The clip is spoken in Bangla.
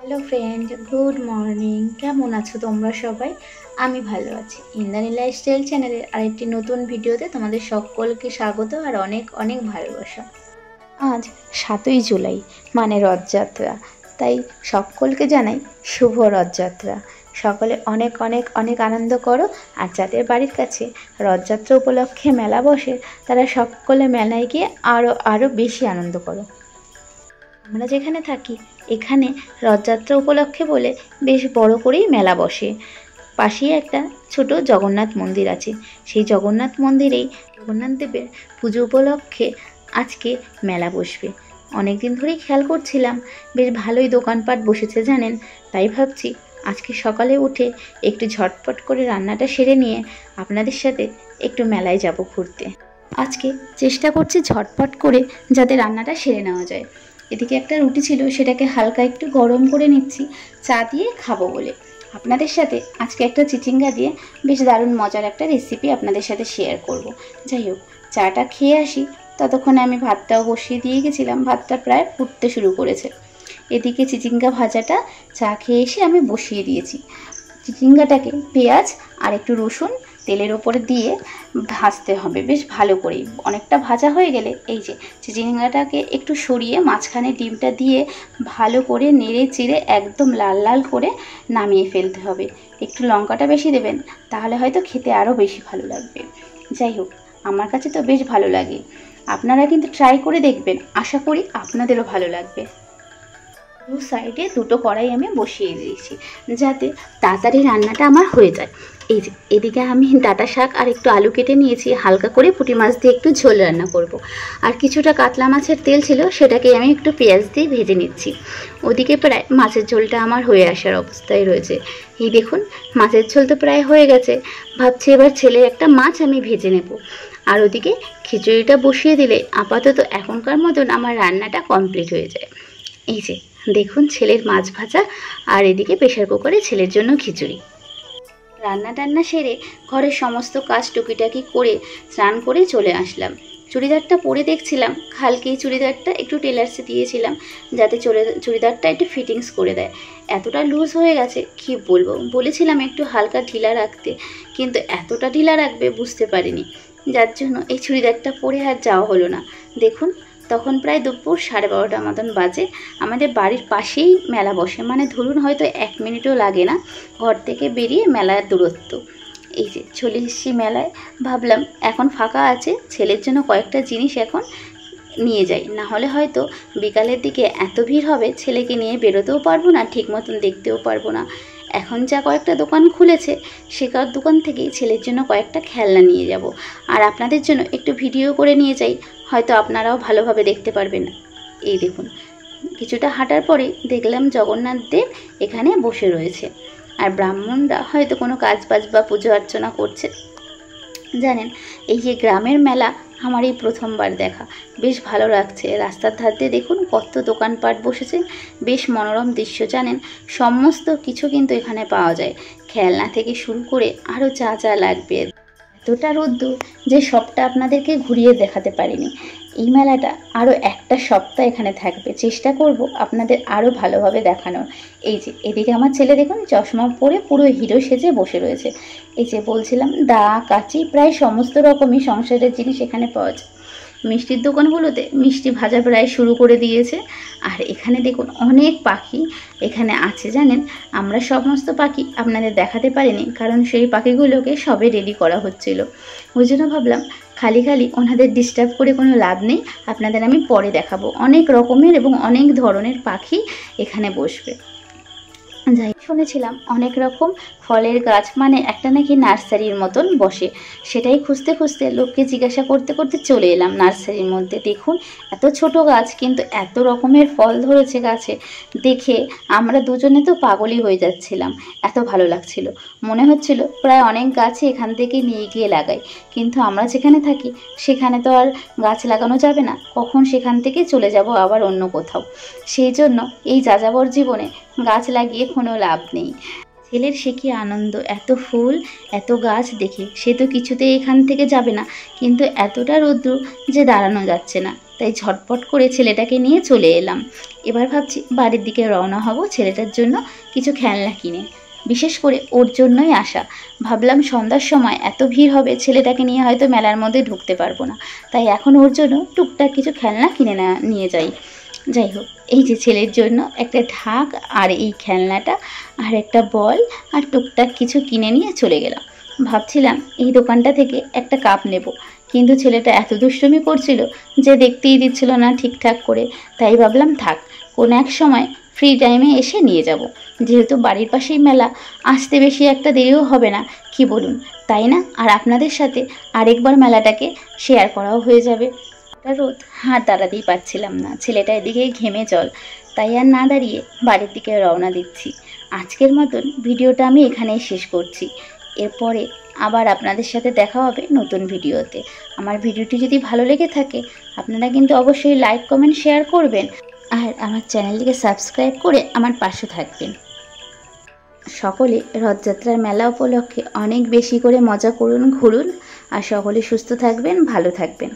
Hello friend, good morning. কেমন আছো তোমরা সবাই? আমি ভালো আছি। ইন্দ্রাণী লাইফস্টাইল চ্যানেলের আরেকটি নতুন ভিডিওতে তোমাদের সকলকে স্বাগত আর অনেক অনেক ভালোবাসা। আজ 7ই জুলাই মানে রথযাত্রা, তাই সকলকে জানাই শুভ রথযাত্রা। সকলে অনেক অনেক অনেক আনন্দ করো। আর যাদের বাড়ির কাছে রথযাত্রা উপলক্ষে মেলা বসে তারা সকলে মেলায় গিয়ে আরও আরও বেশি আনন্দ করো। আমরা যেখানে থাকি এখানে রথযাত্রা উপলক্ষে বলে বেশ বড় করেই মেলা বসে। পাশেই একটা ছোট জগন্নাথ মন্দির আছে। সেই জগন্নাথ মন্দিরেই জগন্নাথ দেবের পুজো উপলক্ষে আজকে মেলা বসবে। অনেক দিন ধরেই খেয়াল করছিলাম বেশ ভালোই দোকানপাট বসেছে জানেন। তাই ভাবছি আজকে সকালে উঠে একটু ঝটপট করে রান্নাটা সেরে নিয়ে আপনাদের সাথে একটু মেলায় যাব ঘুরতে। আজকে চেষ্টা করছি ঝটপট করে যাতে রান্নাটা সেরে নেওয়া যায়। এদিকে একটা রুটি ছিল, সেটাকে হালকা একটু গরম করে নিচ্ছি চা দিয়ে খাবো বলে। আপনাদের সাথে আজকে একটা চিচিঙ্গা দিয়ে বেশ দারুণ মজার একটা রেসিপি আপনাদের সাথে শেয়ার করব। যাই হোক, চাটা খেয়ে আসি। ততক্ষণে আমি ভাতটাও বসিয়ে দিয়ে গেছিলাম, ভাতটা প্রায় ফুটতে শুরু করেছে। এদিকে চিচিঙ্গা ভাজাটা চা খেয়ে এসে আমি বসিয়ে দিয়েছি। চিচিঙ্গাটাকে পেঁয়াজ আর একটু রসুন তেলের ওপরে দিয়ে ভাজতে হবে বেশ ভালো করেই। অনেকটা ভাজা হয়ে গেলে এই যে চিচিঙ্গাটাকে একটু সরিয়ে মাঝখানে ডিমটা দিয়ে ভালো করে নেড়ে চেড়ে একদম লাল লাল করে নামিয়ে ফেলতে হবে। একটু লঙ্কাটা বেশি দেবেন, তাহলে হয়তো খেতে আরও বেশি ভালো লাগবে। যাই হোক, আমার কাছে তো বেশ ভালো লাগে। আপনারা কিন্তু ট্রাই করে দেখবেন, আশা করি আপনাদেরও ভালো লাগবে। দু সাইডে দুটো কড়াই আমি বসিয়ে দিয়েছি যাতে তাড়াতাড়ি রান্নাটা আমার হয়ে যায়। এই যে এদিকে আমি ডাঁটা শাক আর একটু আলু কেটে নিয়েছি, হালকা করে পুঁটি মাছ দিয়ে একটু ঝোল রান্না করব। আর কিছুটা কাতলা মাছের তেল ছিল, সেটাকে আমি একটু পেঁয়াজ দিয়ে ভেজে নিচ্ছি। ওদিকে প্রায় মাছের ঝোলটা আমার হয়ে আসার অবস্থায় রয়েছে। এই দেখুন, মাছের ঝোল তো প্রায় হয়ে গেছে। ভাবছি এবার ছেলের একটা মাছ আমি ভেজে নেব। আর ওদিকে খিচুড়িটা বসিয়ে দিলে আপাতত এখনকার মতন আমার রান্নাটা কমপ্লিট হয়ে যায়। এই যে দেখুন, ছেলের মাছ ভাজা আর এদিকে প্রেশার কুকারে ছেলের জন্য খিচুড়ি। রান্না টান্না সেরে ঘরের সমস্ত কাজ টুকিটাকি করে স্নান করে চলে আসলাম। চুড়িদারটা পরে দেখছিলাম, কালকেই চুড়িদারটা একটু টেলার্সে দিয়েছিলাম যাতে চুড়িদারটা একটু ফিটিংস করে দেয়। এতটা লুজ হয়ে গেছে কি বলবো। বলেছিলাম একটু হালকা ঢিলা রাখতে, কিন্তু এতটা ঢিলা রাখবে বুঝতে পারিনি, যার জন্য এই চুড়িদারটা পরে আর যাওয়া হলো না। দেখুন, তখন প্রায় দুপুর 12:30 মতন বাজে। আমাদের বাড়ির পাশেই মেলা বসে, মানে ধরুন হয়তো 1 মিনিটও লাগে না ঘর থেকে বেরিয়ে মেলার দূরত্ব। এই যে চলে এসেছি মেলায়। ভাবলাম এখন ফাঁকা আছে, ছেলের জন্য কয়েকটা জিনিস এখন নিয়ে যাই, না হলে হয়তো বিকালের দিকে এত ভিড় হবে ছেলেকে নিয়ে বেরোতেও পারবো না, ঠিক মতন দেখতেও পারবো না। এখন যা কয়েকটা দোকান খুলেছে সেকার দোকান থেকেই ছেলের জন্য কয়েকটা খেলনা নিয়ে যাব। আর আপনাদের জন্য একটু ভিডিও করে নিয়ে যাই, হয়তো আপনারাও ভালোভাবে দেখতে পারবেন। এই দেখুন, কিছুটা হাঁটার পরে দেখলাম জগন্নাথ দেব এখানে বসে রয়েছে, আর ব্রাহ্মণরা হয়তো কোনো কাজ বাজ বা পুজো অর্চনা করছে। জানেন, এই যে গ্রামের মেলা আমার এই প্রথমবার দেখা, বেশ ভালো লাগছে। রাস্তার ধার দিয়ে দেখুন কত দোকানপাট বসেছে, বেশ মনোরম দৃশ্য। জানেন, সমস্ত কিছু কিন্তু এখানে পাওয়া যায়, খেলনা থেকে শুরু করে আরও যা যা লাগবে। এতটা রোদ্দুর যে সবটা আপনাদেরকে ঘুরিয়ে দেখাতে পারিনি। এই মেলাটা আরও একটা সপ্তাহ এখানে থাকবে, চেষ্টা করব আপনাদের আরও ভালোভাবে দেখানোর। এই যে এদিকে আমার ছেলে দেখুন চশমা পরে পুরো হিরো সেজে বসে রয়েছে। এই যে বলছিলাম, দা কাঁচি প্রায় সমস্ত রকমই সংসারের জিনিস এখানে পাওয়া যায়। মিষ্টির দোকানগুলোতে মিষ্টি ভাজা প্রায় শুরু করে দিয়েছে। আর এখানে দেখুন অনেক পাখি এখানে আছে। জানেন, আমরা সমস্ত পাখি আপনাদের দেখাতে পারিনি, কারণ সেই পাখিগুলোকে সবে রেডি করা হচ্ছিল। ওই জন্য ভাবলাম খালি খালি ওনাদের ডিস্টার্ব করে কোনো লাভ নেই, আপনাদের আমি পরে দেখাবো। অনেক রকমের এবং অনেক ধরনের পাখি এখানে বসবে। যাই শুনেছিলাম অনেক রকম ফলের গাছ, মানে একটা নাকি নার্সারির মতন বসে। সেটাই খুঁজতে খুঁজতে লোককে জিজ্ঞাসা করতে করতে চলে এলাম নার্সারির মধ্যে। দেখুন, এত ছোট গাছ কিন্তু এত রকমের ফল ধরেছে গাছে। দেখে আমরা দুজনে তো পাগলই হয়ে যাচ্ছিলাম, এত ভালো লাগছিল। মনে হচ্ছিল প্রায় অনেক গাছই এখান থেকে নিয়ে গিয়ে লাগাই, কিন্তু আমরা যেখানে থাকি সেখানে তো আর গাছ লাগানো যাবে না, কখন সেখান থেকে চলে যাব আবার অন্য কোথাও। সেই জন্য এই যাযাবর জীবনে গাছ লাগিয়ে কোনো লাভ নেই। ছেলের সে কি আনন্দ, এত ফুল এত গাছ দেখে। সে তো কিছুতেই এখান থেকে যাবে না, কিন্তু এতটা রৌদ্র যে দাঁড়ানো যাচ্ছে না, তাই ঝটপট করে ছেলেটাকে নিয়ে চলে এলাম। এবার ভাবছি বাড়ির দিকে রওনা হব ছেলেটার জন্য কিছু খেলনা কিনে, বিশেষ করে ওর জন্যই আসা। ভাবলাম সন্ধ্যার সময় এত ভিড় হবে, ছেলেটাকে নিয়ে হয়তো মেলার মধ্যে ঢুকতে পারবো না, তাই এখন ওর জন্য টুকটাক কিছু খেলনা কিনে নিয়ে যাই। যাই হোক, এই যে ছেলের জন্য একটা ঢাক আর এই খেলনাটা আর একটা বল আর টুকটাক কিছু কিনে নিয়ে চলে গেলাম। ভাবছিলাম এই দোকানটা থেকে একটা কাপ নেব, কিন্তু ছেলেটা এত দুষ্টুমি করছিল যে দেখতেই দিচ্ছিল না ঠিকঠাক করে। তাই ভাবলাম থাক, কোনো এক সময় ফ্রি টাইমে এসে নিয়ে যাব। যেহেতু বাড়ির পাশেই মেলা, আসতে বেশি একটা দেরিও হবে না, কি বলুন, তাই না? আর আপনাদের সাথে আরেকবার মেলাটাকে শেয়ার করাও হয়ে যাবে। রোদ হাত দাঁড়াতেই পারছিলাম না, ছেলেটা এদিকে ঘেমে জল, তাই আর না দাঁড়িয়ে বাড়ির দিকে রওনা দিচ্ছি। আজকের মতন ভিডিওটা আমি এখানেই শেষ করছি। এরপরে আবার আপনাদের সাথে দেখা হবে নতুন ভিডিওতে। আমার ভিডিওটি যদি ভালো লেগে থাকে আপনারা কিন্তু অবশ্যই লাইক কমেন্ট শেয়ার করবেন, আর আমার চ্যানেলটিকে সাবস্ক্রাইব করে আমার পাশে থাকবেন। সকলে রথযাত্রার মেলা উপলক্ষে অনেক বেশি করে মজা করুন, ঘুরুন, আর সকলে সুস্থ থাকবেন, ভালো থাকবেন।